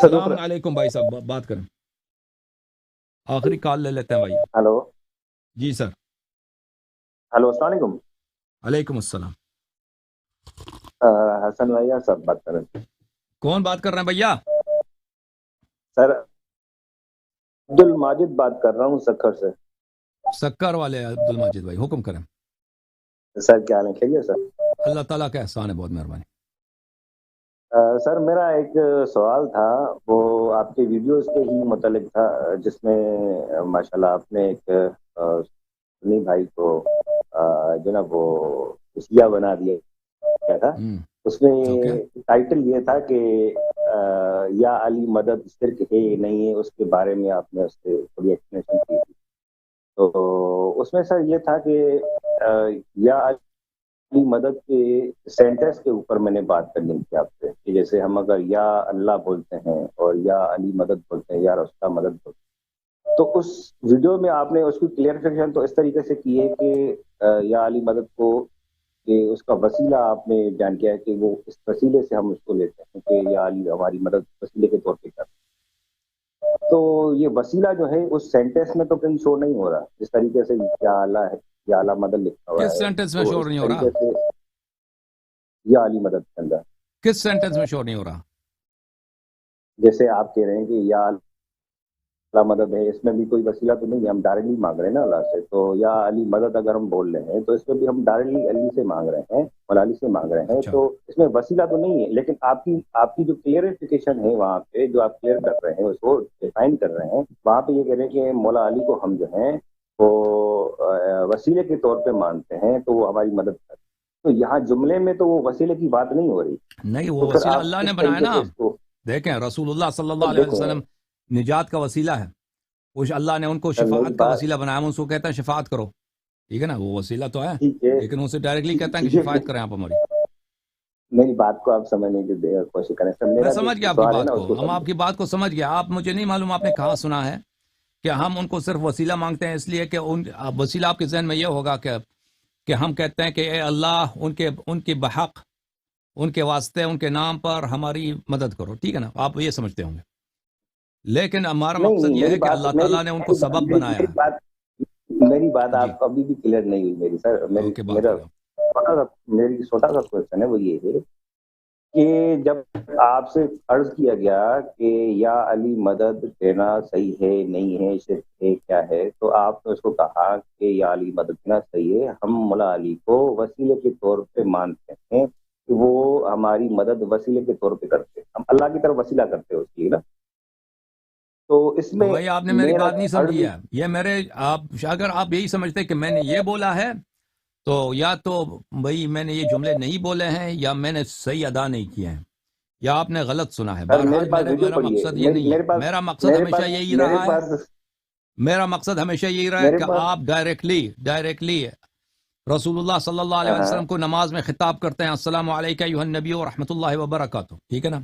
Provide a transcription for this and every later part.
السلام علیکم بھائی صاحب، بات کریں، آخری کال لے لیتے ہیں بھائی۔ ہلو جی سر۔ ہلو، السلام علیکم۔ علیکم السلام۔ حسن بھیا صاحب بات کر رہے ہیں کون بات کر رہے ہیں بھیا؟ سر؟ عبد الماجد بات کر رہا ہوں سکھر سے۔ سکر والے عبد الماجد بھائی، حکم کریں۔ سر کیا حال ہے؟ خیریت سر؟ اللہ تعالیٰ کا احسان ہے، بہت مہربانی۔ سر میرا ایک سوال تھا، وہ آپ کے ویڈیوز کے ہی متعلق تھا، جس میں ماشاءاللہ آپ نے ایک سنی بھائی کو جو نا وہ اسیہ بنا دیا تھا۔ اس میں ٹائٹل یہ تھا کہ یا علی مدد شرک ہے یا نہیں ہے، اس کے بارے میں آپ نے اس سے تھوڑی ایکسپلینیشن کی تھی۔ تو اس میں سر یہ تھا کہ یا علی مدد کے سینٹنس کے اوپر میں نے بات کرنی تھی آپ سے، کہ جیسے ہم اگر یا اللہ بولتے ہیں اور یا علی مدد بولتے ہیں، یا رسول اللہ مدد بولتے ہیں، تو اس ویڈیو میں آپ نے اس کی کلیئرفیکیشن تو اس طریقے سے کی ہے کہ یا علی مدد کو کہ اس کا وسیلہ آپ نے بیان کیا ہے کہ وہ اس وسیلے سے ہم اس کو لیتے ہیں کہ یا علی ہماری مدد وسیلے کے طور پہ کرتے ہیں۔ تو یہ وسیلہ جو ہے اس سینٹنس میں تو کہیں شو نہیں ہو رہا، جس طریقے سے یا اللہ ہے یا اعلیٰ مدد لکھا ہوا کس ہے، سینٹنس میں تو شور اس نہیں ہو رہا؟ طریقے سے یا علی مدد کے اندر کس سینٹنس میں شور نہیں ہو رہا؟ جیسے آپ کہہ رہے ہیں کہ یا اللہ مدد ہے، اس میں بھی کوئی وسیلہ تو نہیں ہے، ہم ڈائریکٹلی مانگ رہے ہیں نا اللہ سے۔ تو یا علی مدد اگر ہم بول رہے ہیں تو اس میں بھی ہم ڈائریکٹلی علی سے مانگ رہے ہیں، مولا علی سے مانگ رہے ہیں، اچھا، تو اس میں وسیلہ تو نہیں ہے۔ لیکن آپ کی جو کلیئرفیکیشن ہے وہاں پہ، جو آپ کلیئر کر رہے ہیں، اس کو ڈیفائن کر رہے ہیں، وہاں پہ یہ کہہ رہے ہیں کہ مولا علی کو ہم جو ہیں وہ وسیلے کے طور پہ مانتے ہیں، تو وہ ہماری مدد کرتے ہیں۔ تو یہاں جملے میں تو وہ وسیلے کی بات نہیں ہو رہی، نہیں، وہ تو پھر وسیلہ آپ اللہ نے کس بنایا طریقے نا۔ سے اس کو دیکھیں رسول اللہ صلی اللہ علیہ دیکھیں؟ وسلم نجات کا وسیلہ ہے، وہ اللہ نے ان کو سر میری شفاعت کا بات وسیلہ بنایا، ہم اس کو کہتے ہیں شفاعت کرو، ٹھیک ہے نا، وہ وسیلہ تو ہے، ٹھیک ہے، لیکن اسے ڈائریکٹلی کہتے ہیں کہ ٹھیک ہے، شفاعت کریں آپ ہماری۔ میری بات کو آپ سمجھنے کی کوشش کریں سر۔ میں میرا جو سمجھ گیا آپ کی سوال ہے بات نا کو، اس کو ہم آپ سمجھیں۔ کی بات کو سمجھ گیا۔ آپ مجھے نہیں معلوم آپ نے کہاں سنا ہے کہ ہم ان کو صرف وسیلہ مانگتے ہیں، اس لیے کہ وسیلہ آپ کے ذہن میں یہ ہوگا کہ ہم کہتے ہیں کہ اے اللہ ان کے بحق، ان کے واسطے، ان کے نام پر ہماری مدد کرو، ٹھیک ہے نا، آپ یہ سمجھتے ہوں گے، لیکن ہمارا نہیں مقصد نہیں، یہ ہے کہ اللہ تعالیٰ نے ان کو سبب بنایا ہے۔ میری بات جی، آپ ابھی بھی کلیئر نہیں ہوئی میری سر۔ اوکے، بات کرو۔ میری چھوٹا سا کوشچن ہے، وہ یہ ہے کہ جب آپ سے عرض کیا گیا کہ یا علی مدد دینا صحیح ہے نہیں ہے، شرک ہے کیا ہے، تو آپ نے اس کو کہا کہ یا علی مدد دینا صحیح ہے، ہم مولا علی کو وسیلے کے طور پہ مانتے ہیں کہ وہ ہماری مدد وسیلے کے طور پہ کرتے ہیں، ہم اللہ کی طرف وسیلہ کرتے ہیں اس کی نا۔ تو اس تو میں بھائی آپ نے میری میرا بات نہیں عرض سمجھی ہے، اگر آپ یہی سمجھتے کہ میں نے یہ بولا ہے تو یا تو بھائی میں نے یہ جملے نہیں بولے ہیں یا میں نے صحیح ادا نہیں کیے ہیں، یا آپ نے غلط سنا ہے۔ سر میرے بہرحال پاس ویڈیو میرا پڑی ہے، مقصد یہ نہیں ہے، میرے پاس میرا مقصد میرے ہمیشہ پاس یہی میرے رہا ہے، پاس میرا مقصد ہمیشہ یہی رہا ہے میرے کہ پاس آپ ڈائریکٹلی رسول اللہ صلی اللہ علیہ ہاں وسلم کو نماز میں خطاب کرتے ہیں، السلام علیکم ایھا النبی و رحمۃ اللہ وبرکاتہ، ٹھیک ہے نا،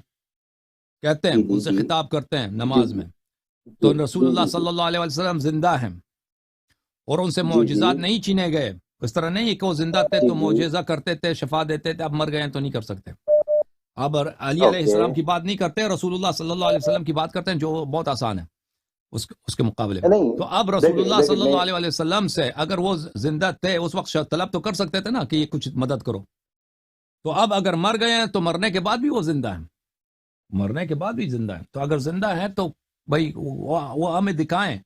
کہتے ہیں، جی ان جی سے جی خطاب کرتے ہیں جی نماز جی میں، جی تو رسول جی اللہ جی صلی اللہ علیہ وسلم زندہ ہیں اور ان سے جی جی معجزات نہیں چھینے گئے، اس طرح نہیں کہ وہ زندہ تھے جی تو جی معجزہ کرتے تھے، شفا دیتے تھے، اب مر گئے ہیں تو نہیں کر سکتے۔ اب علی علیہ اوکے السلام کی بات نہیں کرتے، رسول اللہ صلی اللہ علیہ وسلم کی بات کرتے ہیں، جو بہت آسان ہے اس کے مقابلے میں۔ نہیں، تو اب رسول دیکھیں اللہ دیکھیں صلی میں اللہ علیہ وسلم سے اگر وہ زندہ تھے اس وقت طلب تو کر سکتے تھے نا کہ یہ کچھ مدد کرو، تو اب اگر مر گئے ہیں تو مرنے کے بعد بھی وہ زندہ ہیں، مرنے کے بعد بھی زندہ ہیں، تو اگر زندہ ہیں تو بھائی وہ ہمیں دکھائیں،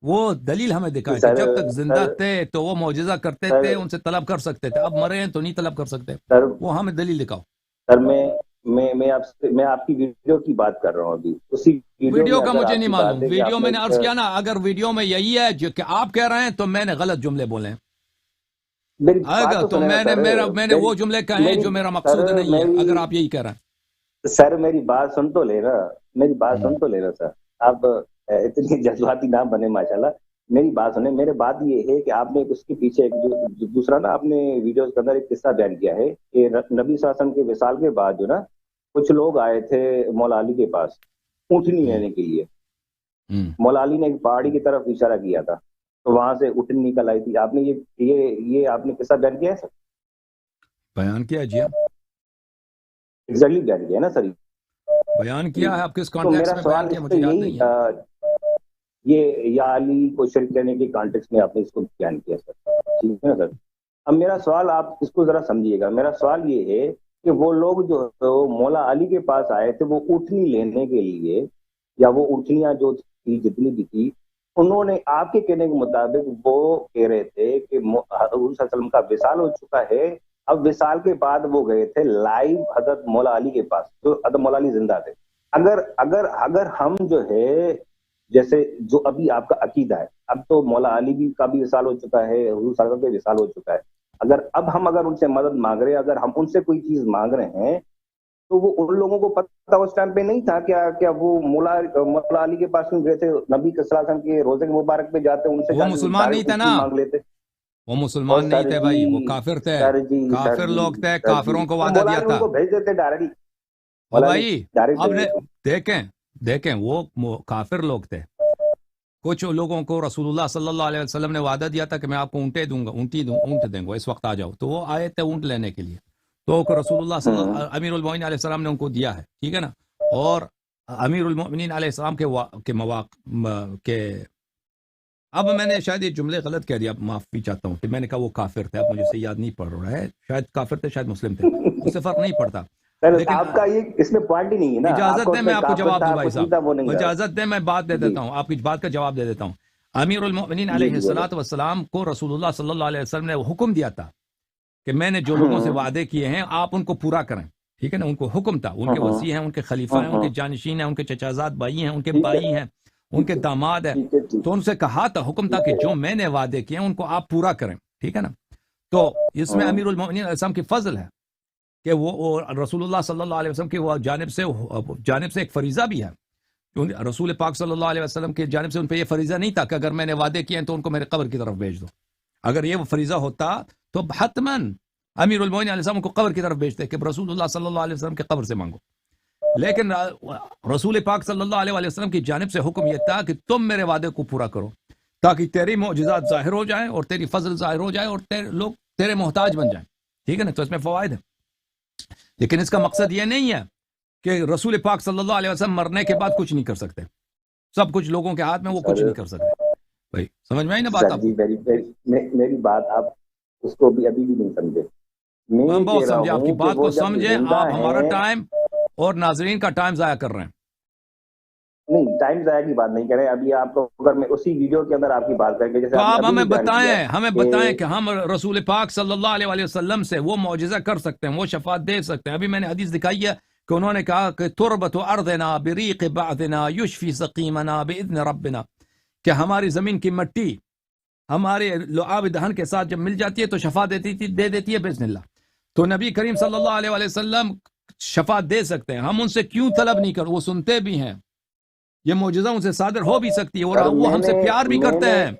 وہ دلیل ہمیں دکھائیں کہ سر جب تک زندہ سر تھے تو وہ معجزہ کرتے سر تھے، ان سے طلب کر سکتے تھے، اب مرے ہیں تو نہیں طلب کر سکتے، سر وہ ہمیں دلیل دکھاؤ۔ سر میں آپ کی ویڈیو کی بات کر رہا ہوں ابھی، اسی ویڈیو ویڈیو میں کا اگر مجھے آپ نہیں کی بات معلوم، ہے کہ ویڈیو آپ نے میں نے ایک عرض کیا نا، اگر ویڈیو میں یہی ہے جو کہ آپ کہہ رہے ہیں تو میں نے غلط جملے بولے ہیں، میری آئے بات گا تو تو سنیں نا میں نے سر۔ وہ جملے کہے ہیں میری جو میرا سر مقصود نہیں ہے، اگر میری آپ یہی کہہ رہے سر میری بات سن تو لینا، میری بات ہیں۔ سن تو لینا سر۔ آپ اتنی جذباتی نہ بنے ماشاءاللہ، میری بات سنیں۔ میرے بات یہ ہے کہ آپ نے اس کے پیچھے ایک جو دوسرا نا آپ نے ویڈیوز کے اندر ایک قصہ بیان کیا ہے کہ نبی صلی اللہ علیہ وسلم کے وصال کے بعد جو نا کچھ لوگ آئے تھے مولا علی کے پاس اونٹنی لینے کے لیے، مولا علی نے ایک پہاڑی کی طرف اشارہ کیا تھا، تو وہاں سے اونٹنی نکل آئی تھی۔ آپ نے یہ آپ نے قصہ بیان کیا ہے سر؟ بیان کیا جی ہاں، ایگزیکٹلی بیان کیا ہے نا سر؟ بیان کیا ہے، آپ کس تو کانٹیکس میرا میں سوال بیان کیا اس مجھے سے یاد یہی نہیں ہے۔ یہ یا علی کو شرک کرنے کے کانٹیکس میں آپ نے اس کو بیان کیا سر، ٹھیک ہے نا سر؟ اب میرا سوال آپ اس کو ذرا سمجھیے گا، میرا سوال یہ ہے کہ وہ لوگ جو مولا علی کے پاس آئے تھے وہ اٹھنی لینے کے لیے، یا وہ اٹھنیاں جو تھی جتنی بھی تھی، انہوں نے آپ کے کہنے کے مطابق وہ کہہ رہے تھے کہ حضور صلی اللہ علیہ وسلم کا وصال ہو چکا ہے، اب وصال کے بعد وہ گئے تھے لائیو حضرت مولا علی کے پاس جو حضرت مولا علی زندہ تھے۔ اگر ہم جو ہے جیسے جو ابھی آپ کا عقیدہ ہے، اب تو مولا علی بھی کا بھی وصال ہو چکا ہے، حضور صلی اللہ علیہ وسلم کا وصال ہو چکا ہے، اگر ان سے مدد مانگ رہے ہیں، اگر ہم ان سے کوئی چیز مانگ رہے ہیں، تو وہ ان لوگوں کو پتہ اس ٹائم پہ نہیں تھا کیا وہ مولا علی کے پاس کیوں گئے تھے؟ نبی صلی اللہ علیہ وسلم کے روزے مبارک پہ جاتے ان سے وہ مسلمان نہیں ڈائریکٹ تھے کچھ نا، بھی مانگ لیتے۔ وہ اور مسلمان نہیں سر تھے جی بھائی، وہ کافر تھے، سر جی سر کافر جی لوگ تھے، سر جی کافروں کو تو وعدہ مولا دیا علی ان تھا۔ کو بھیج دیتے ڈائریکٹ، وہ مولا علی بھائی ڈائریکٹ اب بھیج دیتے۔ دیکھیں وہ کافر لوگ تھے، کچھ لوگوں کو رسول اللہ صلی اللہ علیہ وسلم نے وعدہ دیا تھا کہ میں آپ کو اونٹیں دوں گا، اونٹ دیں گا، اس وقت آ جاؤ، تو وہ آئے تھے اونٹ لینے کے لیے، تو رسول اللہ امیر المومنین علیہ السلام نے ان کو دیا ہے، ٹھیک ہے نا؟ اور امیر المومنین علیہ السلام کے مواقع کے اب میں نے شاید یہ جملے غلط کہہ دیا، معافی چاہتا ہوں کہ میں نے کہا وہ کافر تھے، اب مجھے سے یاد نہیں پڑ رہا ہے، شاید کافر تھے شاید مسلم تھے، اس سے فرق نہیں پڑتا، سر لیکن آپ کا یہ اس میں پوائنٹ ہی نہیں ہے نا، آپ اجازت کا دیں اس میں میں آپ کو کافر جواب تھا دوں بھائی کچھ نہیں تھا وہ نہیں صاحب، تھا۔ اجازت دیں میں بات دے جی دیتا ہوں، آپ کی بات کا جواب دے دیتا ہوں۔ امیر المؤمنین جی علیہ جی بولے۔ السلام کو رسول اللہ صلی اللہ علیہ وسلم نے حکم دیا تھا کہ میں نے جو لوگوں سے وعدے کیے ہیں آپ ان کو پورا کریں، ٹھیک ہے نا؟ ان کو حکم تھا، ان کے وصی ہیں، ان کے خلیفہ ہیں، ان کے جانشین ہیں، ان کے چچازاد بھائی ہیں، ان کے ٹھیک ہے بھائی ہیں، ان کے داماد ہیں، ٹھیک ہے تو ان سے کہا تھا، حکم تھا کہ جو میں نے وعدے کیے ہیں ان کو آپ پورا کریں، ٹھیک ہے نا؟ تو اس میں امیر المؤمنین علیہ السلام کی فضل ہے کہ وہ رسول اللہ صلی اللہ علیہ وسلم کی وہ جانب سے ایک فریضہ بھی ہے، رسول پاک صلی اللہ علیہ وسلم کی جانب سے ان پہ یہ فریضہ نہیں تھا کہ اگر میں نے وعدے کیے ہیں تو ان کو میرے قبر کی طرف بھیج دو، اگر یہ فریضہ ہوتا تو حتماً امیر المومنین علیہ السلام کو قبر کی طرف بھیجتے کہ رسول اللہ صلی اللہ علیہ وسلم کے قبر سے مانگو، لیکن رسول پاک صلی اللہ علیہ وسلم کی جانب سے حکم یہ تھا کہ تم میرے وعدے کو پورا کرو تاکہ تیری معجزات ظاہر ہو جائیں اور تیری فضل ظاہر ہو جائے اور لوگ تیرے محتاج بن جائیں، ٹھیک ہے نا؟ تو اس میں فوائد ہے، لیکن اس کا مقصد یہ نہیں ہے کہ رسول پاک صلی اللہ علیہ وسلم مرنے کے بعد کچھ نہیں کر سکتے، سب کچھ لوگوں کے ہاتھ میں، وہ کچھ نہیں کر سکتے بھائی، سمجھ میں آئی نا بات سر آپ جی کو؟ میری بات آپ اس کو بھی ابھی بھی نہیں سمجھے۔ میں ہم یہ بہت کہہ رہا سمجھے آپ کی ہوں کہ بات وہ کو، جب سمجھیں زندہ آپ ہمارا ہیں، ٹائم اور ناظرین کا ٹائم ضائع کر رہے ہیں۔ نہیں ٹائم ضائع کی بات نہیں کریں، ابھی آپ کو اگر میں اسی ویڈیو کے اندر آپ کی بات کریں گے جیسے تو آپ نے آپ ابھی بھی بیان کیا ہمیں بتائیں کہ ہم رسول پاک صلی اللہ علیہ وسلم سے وہ معجزہ کر سکتے ہیں، وہ شفاعت دے سکتے ہیں؟ ابھی میں نے حدیث دکھائی ہے کہ انہوں نے کہا کہ تربت ارضنا بریق بعضنا یشفی سقیمنا باذن ربنا، کہ ہماری زمین کی مٹی ہمارے لعاب دہن کے ساتھ جب مل جاتی ہے تو شفا دے دیتی ہے باذن اللہ، تو نبی کریم صلی اللہ علیہ وسلم شفاعت دے سکتے ہیں، ہم ان سے کیوں طلب نہیں کر؟ وہ سنتے بھی ہیں، یہ معجزہ ان سے صادر ہو بھی سکتی ہے، اور سر وہ ہم سے پیار بھی کرتے ہیں،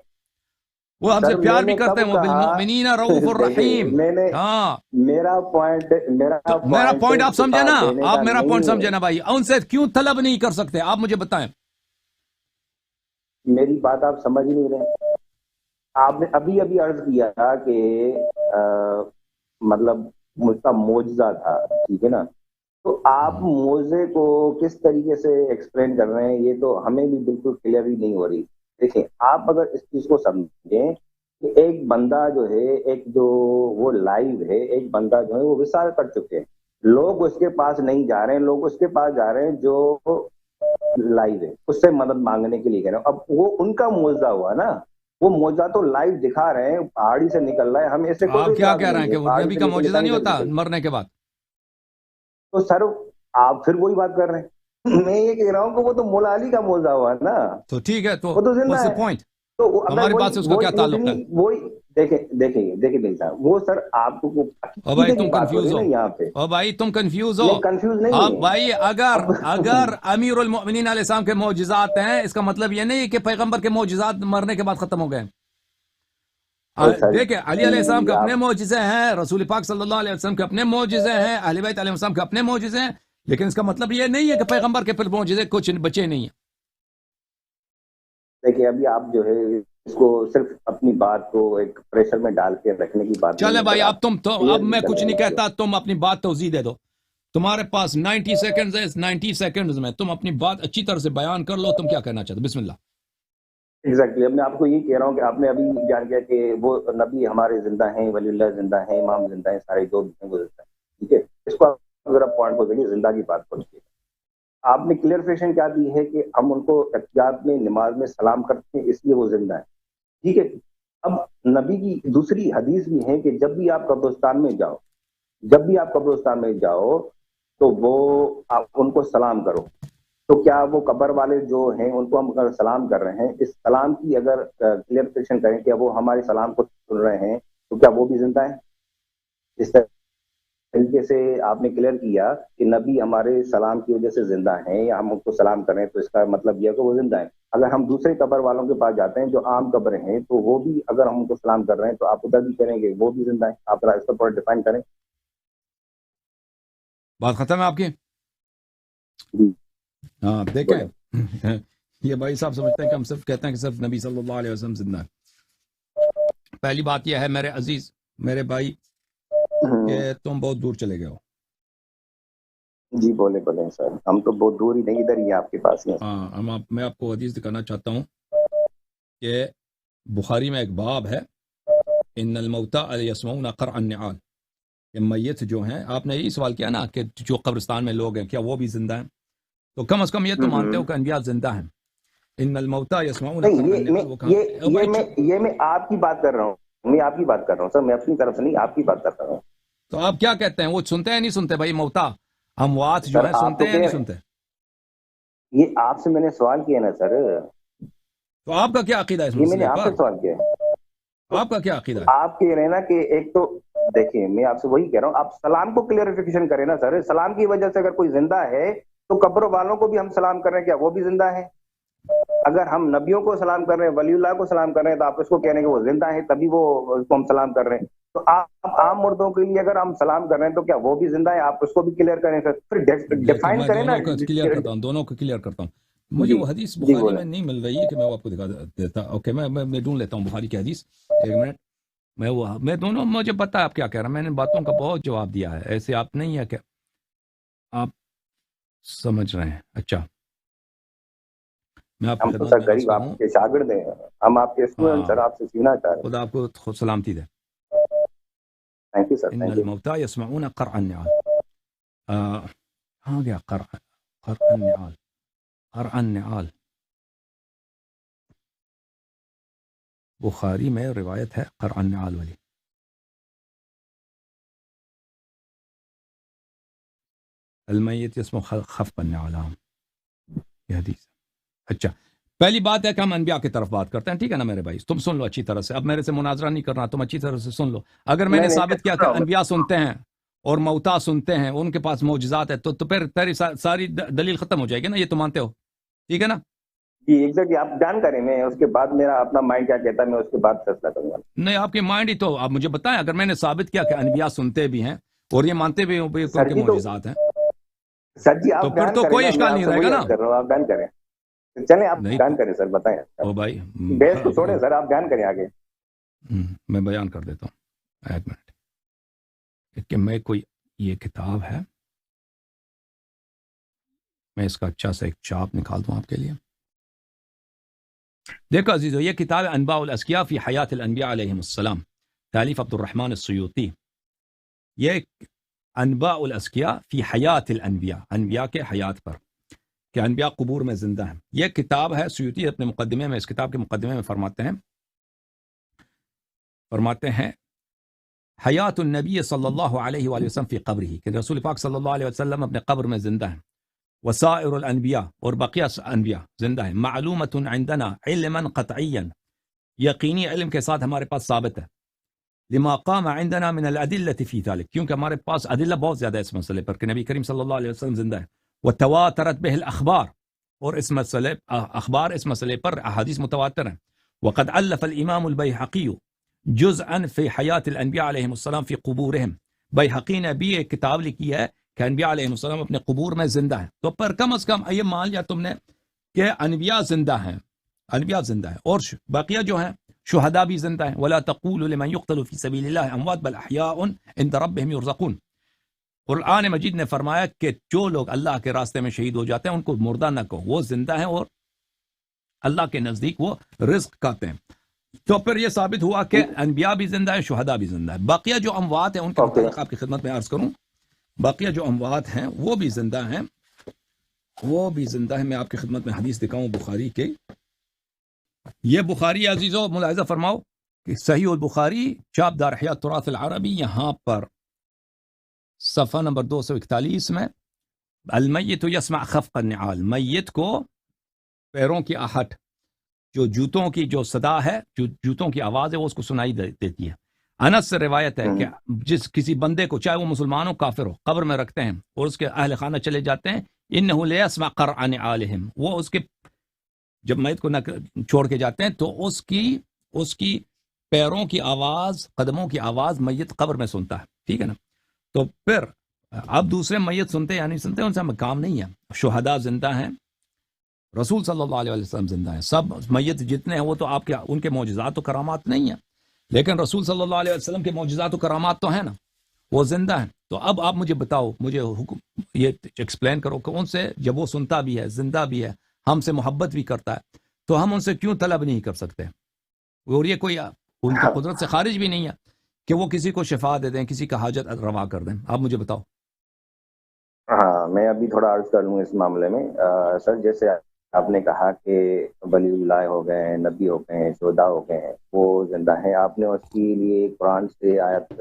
وہ ہم سے سر میں پیار بھی نے کرتے کب ہیں، وہ کہا بالمؤمنین رؤوف دیکھیں الرحیم۔ میں نے ہاں میرا تو میرا پوائنٹ آپ سمجھے نا، شفاعت دینے آپ کا میرا پوائنٹ نہیں ہے۔ سمجھے نا بھائی، ان سے کیوں طلب نہیں کر سکتے آپ مجھے بتائیں؟ میری بات آپ سمجھ نہیں رہے، آپ نے ابھی عرض کیا تھا کہ مطلب مجھ کا معجزہ تھا، ٹھیک ہے نا؟ تو آپ معجزے کو کس طریقے سے ایکسپلین کر رہے ہیں یہ تو ہمیں بھی بالکل کلیئر ہی نہیں ہو رہی۔ دیکھیں آپ اگر اس چیز کو سمجھیں کہ ایک بندہ جو ہے، ایک جو وہ لائیو ہے، ایک بندہ جو ہے وہ وصال کر چکے ہیں، لوگ اس کے پاس نہیں جا رہے ہیں، لوگ اس کے پاس جا رہے ہیں جو لائیو ہے، اس سے مدد مانگنے کے لیے کہہ رہے ہیں، اب وہ ان کا معجزہ ہوا نا، وہ معجزہ تو لائیو دکھا رہے ہیں، پہاڑی سے نکل رہا ہے، ہم ایسے کوئی آپ بھی کیا اعتراض کہہ رہے نہیں ہیں ہے، کہ وہ پہاڑی نبی سے کا نیچے معجزہ نہیں کہیں سے ہوتا نکل، مرنے کے بعد؟ تو سر آپ پھر وہی بات کر رہے ہیں۔ میں یہ کہہ رہا ہوں کہ وہ تو مولا علی کا معجزہ ہوا نا، تو ٹھیک ہے، تو وہ تو زندہ what's the ہے، point؟ تو اگر ہماری بات سے اس کا وہی کیا تعلق اونٹنی ہے؟ وہی دیکھیں بھائی صاحب، وہ سر آپ کو او بھائی عقیدے کی تم بات ہو رہی کنفیوز ہے ہو، نا یہاں پہ۔ او بھائی تم کنفیوز ہو، نہیں کنفیوز نہیں اب ہے بھائی اب اگر امیر المؤمنین علیہ السلام کے معجزات ہیں، اس کا مطلب یہ نہیں کہ پیغمبر کے معجزات مرنے کے بعد ختم ہو گئے۔ سر دیکھیں علی علیہ السلام کے جی اپنے آپ معجزے ہیں، رسول پاک صلی اللہ علیہ وسلم کے اپنے معجزے ہیں، اہل بیت علیہ السلام کے اپنے معجزے ہیں، لیکن اس کا مطلب یہ نہیں ہے کہ پیغمبر کے پھر معجزے کچھ بچے نہیں ہیں۔ دیکھیں ابھی آپ جو ہے اس کو صرف اپنی بات کو ایک پریشر میں ڈال کے رکھنے کی بات نہیں چلے ہے سر، بھائی آپ اب کلیئر اب میں کر کچھ رہے نہیں ہیں اس کو۔ کہتا، تم اپنی بات توضیح دے دو۔ تمہارے پاس 90 سیکنڈز ہے، اس 90 سیکنڈز میں تم اپنی بات اچھی طرح سے بیان کر لو، تم کیا کہنا چاہتے ہو؟ بسم اللہ۔ ایگزیکٹلی، اب میں آپ کو یہ کہہ رہا ہوں کہ آپ نے ابھی جان کیا کہ وہ نبی ہمارے زندہ ہیں، ولی اللہ زندہ ہیں، امام زندہ ہیں، سارے جو بھی ہیں وہ زندہ ہیں، ٹھیک ہے؟ اس کو اگر آپ پوائنٹ کو دیکھیں، زندہ کی بات کرتے ہیں، آپ نے کلیئرفیشن کیا دی ہے کہ ہم ان کو احتیاط میں نماز میں سلام کرتے ہیں، اس لیے وہ زندہ ہیں، ٹھیک ہے؟ اب نبی کی دوسری حدیث بھی ہے کہ جب بھی آپ قبرستان میں جاؤ، جب بھی آپ قبرستان میں جاؤ تو وہ آپ ان کو سلام کرو۔ تو کیا وہ قبر والے جو ہیں ان کو ہم اگر سلام کر رہے ہیں، اس سلام کی اگر کلیئرفیکیشن کریں کہ وہ ہمارے سلام کو سن رہے ہیں، تو کیا وہ بھی زندہ ہیں؟ اس طریقے سے آپ نے کلیئر کیا کہ نبی ہمارے سلام کی وجہ سے زندہ ہیں، یا ہم ان کو سلام کر رہے ہیں تو اس کا مطلب یہ ہے کہ وہ زندہ ہیں۔ اگر ہم دوسرے قبر والوں کے پاس جاتے ہیں جو عام قبریں ہیں، تو وہ بھی اگر ہم ان کو سلام کر رہے ہیں تو آپ ادھر بھی کریں گے وہ بھی زندہ ہیں؟ آپ اس کو تھوڑا ڈیفائن کریں۔ بات ختم ہے آپ کی؟ جی ہاں دیکھیں، یہ بھائی صاحب سمجھتے ہیں کہ ہم صرف کہتے ہیں کہ صرف نبی صلی اللہ علیہ وسلم زندہ ہے۔ پہلی بات یہ ہے میرے عزیز، میرے بھائی، کہ تم بہت دور چلے گئے ہو۔ جی بولے بولے سر، ہم تو بہت دور ہی نہیں، ادھر ہی آپ کے پاس ہی ہیں۔ ہاں، میں آپ کو حدیث دکھانا چاہتا ہوں کہ بخاری میں ایک باب ہے، ان الموتى يسمعون قرع النعال، کہ میت جو ہیں، آپ نے یہی سوال کیا نا کہ جو قبرستان میں لوگ ہیں کیا وہ بھی زندہ ہیں؟ تو کم از کم یہ تو مانتے ہو کہ انبیاء زندہ ہیں۔ ان الموتى يسمعون قرع النعال، وہ کہاں؟ یہ میں آپ کی بات کر رہا ہوں، میں آپ کی بات کر رہا ہوں سر، میں اپنی طرف سے نہیں، آپ کی بات کر رہا ہوں۔ تو آپ کیا کہتے ہیں، وہ سنتے ہیں نہیں سنتے بھائی؟ موتا اموات جو سر ہیں آپ سنتے تو ہیں یا نہیں کہہ سنتے؟ یہ آپ سے میں نے سوال کیا نا سر، تو آپ کا کیا عقیدہ ہے اس یہ میں نے مسئلے آپ سے پر؟ سوال کیا ہے۔ آپ کا کیا عقیدہ ہے؟ آپ کہہ رہے ہیں نا کہ ایک تو دیکھیں، میں آپ سے وہی کہہ رہا ہوں، آپ سلام کو کلیئرفیکیشن کریں نا سر۔ سلام کی وجہ سے اگر کوئی زندہ ہے تو قبر والوں کو بھی ہم سلام کر رہے ہیں، کیا وہ بھی زندہ ہے؟ اگر ہم نبیوں کو سلام کر رہے ہیں، ولی اللہ کو سلام کر رہے ہیں، تو آپ اس کو کہہ رہے ہیں کہ وہ زندہ ہیں، تبھی وہ اس کو ہم سلام کر رہے ہیں۔ تو آپ عام مردوں کے لیے اگر ہم سلام کر رہے ہیں تو کیا وہ بھی زندہ ہے؟ آپ اس کو بھی کلیئر کریں سر، پھر دیکھیں ڈیفائن میں کریں نا۔ دونوں کا کلیئر کرتا ہوں، دونوں کو کلیئر کرتا ہوں۔ مجھے جی وہ حدیث جی بخاری بولیں۔ میں نہیں مل رہی ہے کہ میں وہ آپ کو دکھا دیتا۔ اوکے، میں ڈھونڈ لیتا ہوں بخاری کی حدیث، ایک منٹ۔ میں دونوں، مجھے پتا ہے آپ کیا کہہ رہے ہیں، میں نے باتوں کا بہت جواب دیا ہے، ایسے آپ نہیں ہے کہ آپ سمجھ رہے ہیں۔ اچھا، میں آپ کی ہم تو خدمت سر میں عرض غریب آپ کروں۔ کے شاگرد ہیں، ہم آپ کے اسٹوڈنٹ ہاں، سر، آپ سے سیکھنا چاہ رہے ہیں۔ خدا آپ کو خود سلامتی دے۔ تھینک یو سر، ان تھینک یو۔ الموتى يسمعون قرع النعال، کہاں گیا قرع النعال؟ قرع النعال بخاری میں روایت ہے قرع النعال والی۔ المیت اسم خفق النعال، یہ حدیث۔ اچھا، پہلی بات ہے کہ ہم انبیاء کی طرف بات کرتے ہیں، ٹھیک ہے نا میرے بھائی؟ تم سن لو اچھی طرح سے، اب میرے سے مناظرہ نہیں کرنا، تم اچھی طرح سے سن لو۔ اگر میں نے نہیں ثابت کیا سن کہ رہا ہوں انبیاء سنتے ہیں اور موتا سنتے ہیں، ان کے پاس معجزات ہے، تو پھر تیری ساری دلیل ختم ہو جائے گی نا، یہ تو مانتے ہو، ٹھیک ہے نا؟ جی ایگزیکٹلی، آپ ڈن کریں، میں اس کے بعد میرا اپنا مائنڈ کیا کہتا ہے میں اس کے بعد فیصلہ کروں گا۔ نہیں، آپ کے مائنڈ ہی تو آپ مجھے بتائیں، اگر میں نے ثابت کیا کہ انبیاء سنتے بھی ہیں اور یہ مانتے بھی ہیں کہ ان سر کے جی تو معجزات ہیں، سر جی تو آپ پھر ڈن تو کریں کوئی نا، میں اشکال آپ نہیں سے رہے گا وہی نا؟ عرض کر رہا ہوں، آپ ڈن کریں۔ چلیں آپ نہیں ڈن کریں سر، بتائیں۔ او بھائی، بحث کو چھوڑیں سر، آپ ڈن کریں آگے۔ میں بیان کر دیتا ہوں، ایک منٹ، کہ میں کوئی یہ کتاب ہے، میں اس کا اچھا سا ایک چاپ نکال دوں آپ کے لیے۔ دیکھو عزیزو، یہ کتاب ہے انباء الاسکیاء فی حیات الانبیاء علیہم السلام، تالیف عبد الرحمن السیوطی۔ یہ انباء الاسکیاء فی حیات الانبیاء، انبیاء کے حیات پر، کہ انبیاء قبور میں زندہ ہیں۔ یہ کتاب ہے، سیوطی اپنے مقدمے میں، اس کتاب کے مقدمے میں فرماتے ہیں حیات النبی صلی اللہ علیہ وآلہ وسلم فی قبرہ، کہ رسول پاک صلی اللہ علیہ وسلم اپنے قبر میں زندہ ہیں۔ وسائر الانبیاء، اور بقیہ انبیاء زندہ ہیں۔ معلومۃ عندنا علما قطعیا، یقینی علم کے ساتھ ہمارے پاس ثابت ہے۔ لما قام عندنا من الادلة فی ذلک، کیونکہ ہمارے پاس ادلہ بہت زیادہ ہے اس مسئلے پر کہ نبی کریم صلی اللہ علیہ وسلم زندہ ہے۔ وتواترت به الاخبار، اور اس مسئلے اخبار اس مسئلے پر احادیث متواتر ہیں۔ وقد الف الامام البیہقی جزءا فی حیات الانبیاء علیہم السلام فی قبورہم، بیہقی نے بھی ایک کتاب لکھی ہے کہ انبیاء علیہ السلام اپنے قبور میں زندہ ہیں۔ تو پر کم از کم یہ مان لیا تم نے کہ انبیاء زندہ ہیں، انبیاء زندہ ہیں، اور بقیہ جو ہیں شہداء بھی زندہ ہیں۔ ولا تقولوا لمن يقتل في سبيل الله اموات بل احياء عند ربهم يرزقون، قرآن مجید نے فرمایا کہ جو لوگ اللہ کے راستے میں شہید ہو جاتے ہیں ان کو مردہ نہ کہو، وہ زندہ ہیں اور اللہ کے نزدیک وہ رزق کھاتے ہیں۔ تو پھر یہ ثابت ہوا کہ انبیاء بھی زندہ ہیں، شہداء بھی زندہ ہیں۔ باقیہ جو اموات ہیں ان کے متعلق آپ کی خدمت میں عرض کروں، باقیہ جو اموات ہیں وہ بھی زندہ ہیں، وہ بھی زندہ ہیں۔ میں آپ کی خدمت میں حدیث دکھاؤں بخاری کے، یہ بخاری عزیزو ملاحظہ فرماؤ کہ صحیح البخاری چاپ دار احیاء التراث العربی، یہاں پر صفحہ نمبر 241 میں المیت یسمع خفق النعال، میت کو پیروں کی آہٹ، جو جوتوں کی جو صدا ہے، جو جوتوں کی آواز ہے، وہ اس کو سنائی دیتی ہے۔ انس سے روایت ہے کہ جس کسی بندے کو، چاہے وہ مسلمان ہو کافر ہو، قبر میں رکھتے ہیں اور اس کے اہل خانہ چلے جاتے ہیں، انہ لیسمع قرع نعالہم، وہ اس کے جب میت کو نہ چھوڑ کے جاتے ہیں تو اس کی پیروں کی آواز، قدموں کی آواز میت قبر میں سنتا ہے، ٹھیک ہے نا؟ تو پھر اب دوسرے میت سنتے یا نہیں سنتے ان سے ہمیں کام نہیں ہے۔ شہداء زندہ ہیں، رسول صلی اللہ علیہ وسلم زندہ ہیں، سب میت جتنے ہیں وہ تو آپ کے ان کے معجزات و کرامات نہیں ہیں، لیکن رسول صلی اللہ علیہ وسلم کے معجزات و کرامات تو ہیں نا، وہ زندہ ہیں۔ تو اب آپ مجھے بتاؤ، مجھے یہ ایکسپلین کرو کہ ان سے جب وہ سنتا بھی ہے، زندہ بھی ہے، ہم سے محبت بھی کرتا ہے، تو ہم ان سے کیوں طلب نہیں کر سکتے؟ اور یہ کوئی ان کی قدرت سے خارج بھی نہیں ہے کہ وہ کسی کو شفا دے دیں، کسی کا حاجت روا کر دیں۔ آپ مجھے بتاؤ۔ ہاں، میں ابھی تھوڑا عرض کر لوں اس معاملے میں۔ سر جیسے آپ نے کہا کہ ولی اللہ ہو گئے ہیں، نبی ہو گئے ہیں، شہداء ہو گئے ہیں، وہ زندہ ہیں، آپ نے اس کے لیے قرآن سے آیت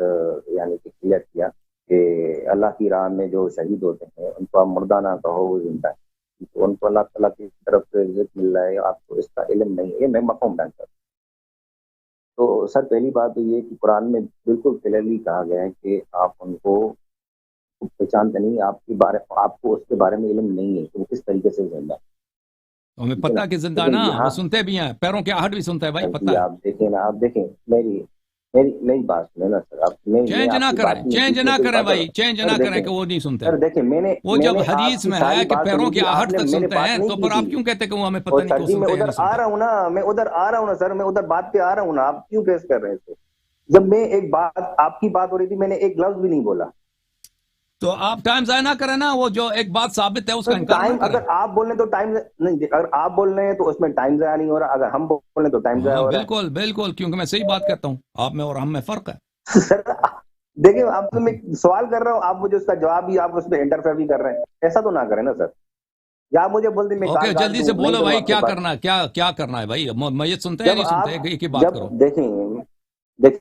یعنی کہ کلیئر کیا کہ اللہ کی راہ میں جو شہید ہوتے ہیں ان کو آپ مردہ نہ کہو، وہ زندہ ہیں، تو ان کو اللہ تعالیٰ کی طرف سے رزق مل رہا ہے، آپ کو اس کا علم نہیں ہے، میں مفہوم بیان کرتا ہوں۔ تو سر پہلی بات تو یہ کہ قرآن میں بالکل کلیئرلی کہا گیا ہے کہ آپ ان کو پہچانتے نہیں، آپ کو اس کے بارے میں علم نہیں ہے کہ وہ کس طریقے سے زندہ ہے۔ ہمیں پتہ کہ زندہ نا، وہ سنتے بھی ہیں، پیروں کے آہٹ بھی سنتا ہے بھائی، پتہ ہے۔ آپ دیکھیں نا، آپ دیکھیں میری بات سنیں نا سر، آپ چینج نہ کریں بھائی، چینج نہ کریں کہ وہ نہیں سنتے۔ سر دیکھیں، وہ جب حدیث میں ہے کہ پیروں کی آہٹ تک سنتے ہیں، تو پر آپ کیوں کہتے کہ وہ ہمیں پتہ نہیں کیوں سنتے ہیں؟ میں ادھر آ رہا ہوں نا سر، میں ادھر بات پہ آ رہا ہوں نا، آپ کیوں پیش کر رہے ہیں؟ جب میں ایک بات، آپ کی بات ہو رہی تھی، میں نے ایک لفظ بھی نہیں بولا۔ تو آپ ٹائم ضائع نہ کریں نا، وہ جو ایک بات ثابت ہے اس کا انکار نہ کریں۔ اگر آپ بول رہے ہیں تو ٹائم نہیں، اگر آپ بول رہے ہیں تو اس میں ٹائم ضائع نہیں ہو رہا، اگر ہم بول رہے ہیں تو ٹائم ضائع ہو رہا ہے۔ بالکل بالکل، کیونکہ میں صحیح بات کرتا ہوں، آپ میں اور ہم میں فرق ہے۔ سر دیکھیں، آپ سے میں سوال کر رہا ہوں، آپ مجھے اس کا جواب بھی، آپ اس میں انٹرفیئر بھی کر رہے ہیں، ایسا تو نہ کریں نا سر۔ یا آپ مجھے بول دیں، میں جلدی سے بولو بھائی، کیا کرنا ہے، کیا کرنا ہے بھائی؟ میت سنتے ہیں نہیں سنتے، ایک ہی بات کرو۔ دیکھیں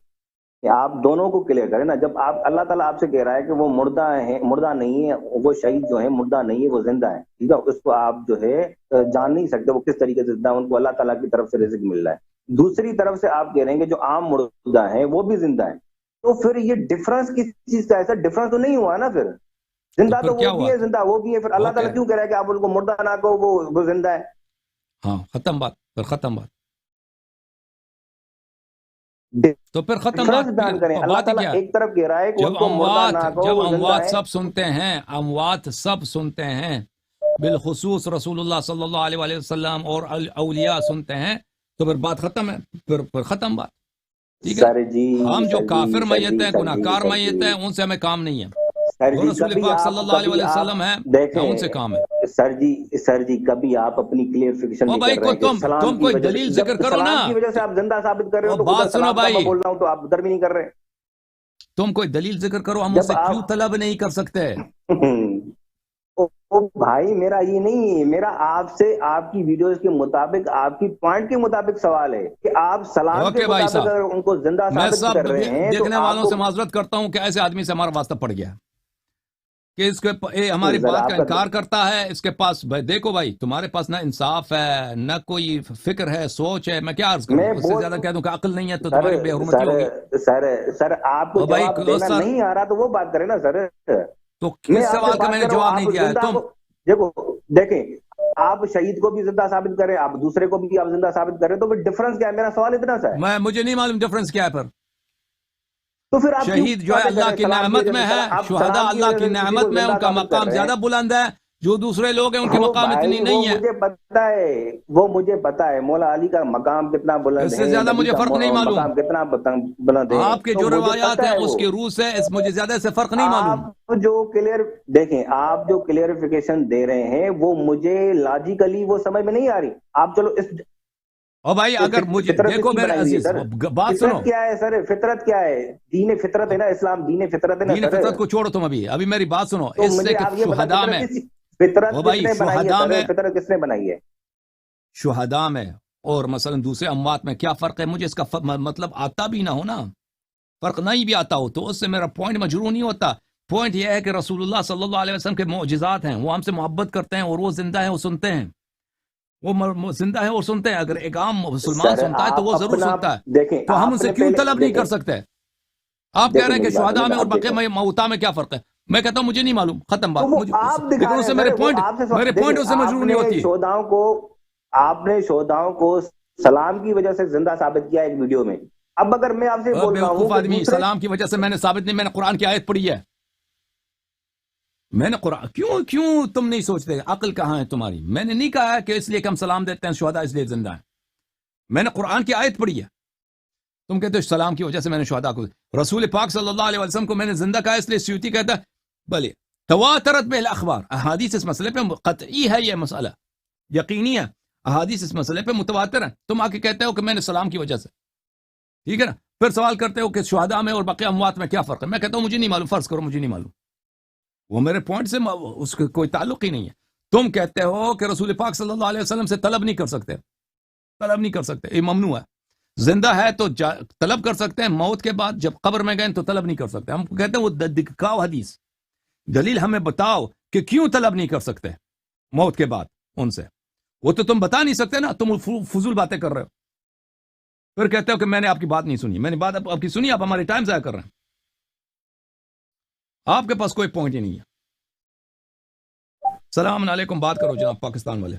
آپ دونوں کو کلیئر کریں نا، جب آپ اللہ تعالیٰ آپ سے کہہ رہا ہے کہ وہ مردہ ہیں، مردہ نہیں ہے، وہ شہید جو ہیں مردہ نہیں ہے، وہ زندہ ہیں، ٹھیک ہے، اس کو آپ جو ہے جان نہیں سکتے وہ کس طریقے سے زندہ ہے، ان کو اللہ تعالیٰ کی طرف سے رزق مل رہا ہے۔ دوسری طرف سے آپ کہہ رہے ہیں کہ جو عام مردہ ہیں وہ بھی زندہ ہیں، تو پھر یہ ڈفرنس کس چیز کا ہے سر؟ ڈفرنس تو نہیں ہوا نا، پھر زندہ تو وہ بھی ہے، زندہ وہ بھی ہے، پھر اللہ تعالیٰ کیوں کہہ رہا ہے کہ آپ ان کو مردہ نہ کہو، وہ زندہ ہے؟ ہاں، ختم بات، پھر ختم بات، تو پھر ختم بات کیا؟ ایک طرف کہہ رہا ہے کہ جب اموات سب سنتے ہیں، اموات سب سنتے ہیں، بالخصوص رسول اللہ صلی اللہ علیہ وسلم اور اولیاء سنتے ہیں، تو پھر بات ختم ہے، پھر ختم بات، ٹھیک ہے؟ ہم جو کافر میت ہیں، گناہگار میت ہیں، ان سے ہمیں کام نہیں ہے، وہ رسول پاک صلی اللہ علیہ وسلم ہیں، ان سے کام ہے۔ سر جی کبھی آپ اپنی کلیئرفیکیشن نہیں کر رہے ہیں، تم کوئی دلیل ذکر کرو نا، سلام کی وجہ سے آپ زندہ ثابت کر رہے ہو، تو بات سنو بھائی، بول رہا ہوں تو آپ ادھر بھی نہیں کر رہے۔ تم کوئی دلیل ذکر کرو، ہم ان سے کیوں طلب نہیں کر سکتے؟ بھائی میرا یہ نہیں، میرا آپ سے آپ کی ویڈیوز کے مطابق، آپ کی پوائنٹ کے مطابق سوال ہے کہ آپ سلام کے مطابق اگر ان کو زندہ ثابت کر رہے ہیں، دیکھنے والوں سے معذرت کرتا ہوں کہ ایسے آدمی سے ہمارا واسطہ پڑ گیا کہ اس کے ہماری بات کا انکار کرتا ہے، اس کے پاس دیکھو بھائی، تمہارے پاس نہ انصاف ہے، نہ کوئی فکر ہے، سوچ ہے، میں کیا عرض کروں؟ اس سے زیادہ کہہ دوں کہ عقل نہیں ہے تو تمہاری بے حرمتی ہوگی۔ سر آپ کو جواب دینا نہیں آ رہا تو وہ بات کریں نا سر۔ تو کس سوال کا میں نے جواب نہیں دیا ہے؟ تم دیکھیں، آپ شہید کو بھی زندہ ثابت کریں، آپ دوسرے کو بھی آپ زندہ ثابت کریں، تو پھر ڈفرنس کیا ہے؟ میرا سوال اتنا سا ہے، مجھے نہیں معلوم ڈفرنس کیا ہے۔ پھر تو پھر شہید جو ہے اللہ کی نعمت میں ہے، شہداء اللہ کی نعمت میں، ان کا مقام زیادہ بلند ہے، جو دوسرے لوگ ہیں ان کے مقام اتنی نہیں ہے. وہ مجھے پتا ہے مولا علی کا مقام کتنا بلند ہے، اس سے زیادہ مجھے فرق نہیں معلوم. مقام کتنا بلند ہے. آپ کے جو روایات ہیں اس کے روح سے مجھے زیادہ سے فرق نہیں معلوم. آپ جو دیکھیں، آپ جو کلیئرفیکیشن دے رہے ہیں وہ مجھے لاجیکلی وہ سمجھ میں نہیں آ رہی. آپ چلو اس اور بھائی اگر مجھے دیکھو میرے عزیز بات سنو، کیا ہے سر؟ فطرت کیا ہے؟ دین فطرت ہے نا، اسلام دین فطرت ہے نا. دین فطرت کو چھوڑو تم، ابھی میری بات سنو. تو اس سے کہ شہداء میں فطرت کس نے بنائی ہے؟ شہداء میں اور مثلا دوسرے اموات میں کیا فرق ہے؟ مجھے اس کا مطلب آتا بھی نہ ہو نا، فرق نہیں بھی آتا ہو تو اس سے میرا پوائنٹ مجروح نہیں ہوتا. پوائنٹ یہ ہے کہ رسول اللہ صلی اللہ علیہ وسلم کے معجزات ہیں، وہ ہم سے محبت کرتے ہیں اور وہ زندہ ہیں، وہ سنتے ہیں، وہ زندہ ہے اور سنتے ہیں. اگر ایک عام مسلمان سنتا ہے تو وہ ضرور سنتا ہے. تو ہم ان سے کیوں طلب نہیں کر سکتے؟ آپ کہہ رہے ہیں کہ شہداء میں اور بقیہ موتیٰ میں کیا فرق ہے؟ میں کہتا ہوں مجھے نہیں معلوم، ختم بات. لیکن اس سے میرے پوائنٹ اس سے مجرور نہیں ہوتی. آپ نے شہداؤں کو سلام کی وجہ سے زندہ ثابت کیا ایک ویڈیو میں. اب اگر میں آپ سے بول رہا ہوں آدمی سلام کی وجہ سے میں نے ثابت نہیں، میں نے قرآن کی آیت پڑھی ہے. میں نے قرآن کیوں تم نہیں سوچتے؟ عقل کہاں ہے تمہاری؟ میں نے نہیں کہا کہ اس لیے کہ ہم سلام دیتے ہیں شہداء اس لیے زندہ ہیں. میں نے قرآن کی آیت پڑھی ہے. تم کہتے ہو سلام کی وجہ سے میں نے شہداء کو، رسول پاک صلی اللہ علیہ وسلم کو میں نے زندہ کہا اس لیے سیوطی کہتا ہے بلے تواترت بہ الاخبار، احادیث اس مسئلے پہ قطعی ہے، یہ مسئلہ یقینی ہے، احادیث اس مسئلے پہ متواتر ہیں. تم آ کے کہتے ہو کہ میں نے سلام کی وجہ سے، ٹھیک ہے نا؟ پھر سوال کرتے ہو کہ شہداء میں اور باقی اموات میں کیا فرق ہے؟ میں کہتا ہوں مجھے نہیں معلوم، فرض کرو مجھے نہیں معلوم. وہ میرے پوائنٹ سے اس کا کوئی تعلق ہی نہیں ہے. تم کہتے ہو کہ رسول پاک صلی اللہ علیہ وسلم سے طلب نہیں کر سکتے، طلب نہیں کر سکتے، یہ ممنوع ہے. زندہ ہے تو طلب کر سکتے ہیں، موت کے بعد جب قبر میں گئے تو طلب نہیں کر سکتے. ہم کہتے ہیں وہ دکھاؤ حدیث، دلیل ہمیں بتاؤ کہ کیوں طلب نہیں کر سکتے موت کے بعد ان سے. وہ تو تم بتا نہیں سکتے نا، تم فضول باتیں کر رہے ہو. پھر کہتے ہو کہ میں نے آپ کی بات نہیں سنی. میں نے بات آپ کی سنی، آپ ہمارے ٹائم ضائع کر رہے ہیں. آپ کے پاس کوئی پوائنٹ ہی نہیں ہے. السلام علیکم، بات کرو جناب پاکستان والے.